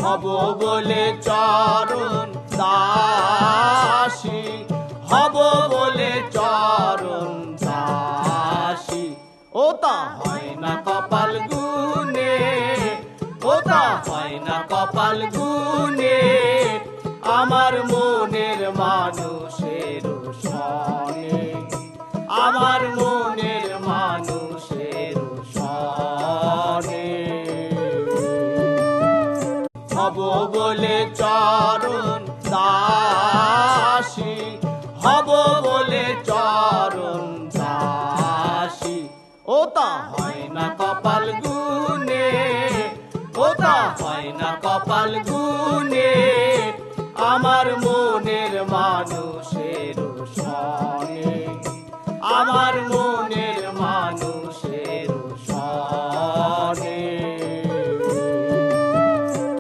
হব বলে চরণ দাসী, হব বলে চরণ দাসী। ও তা হয় না কপাল গুনে, ও তা হয় না কপাল গুনে, আমার মনের মানুষের সনে, আমার মনের মানুষের সনে। হব বলে চরণ দাসী, হব বলে চরণ দাসী। ও তা হয় না কপাল গুনে, ও তা হয় না কপাল গুনে।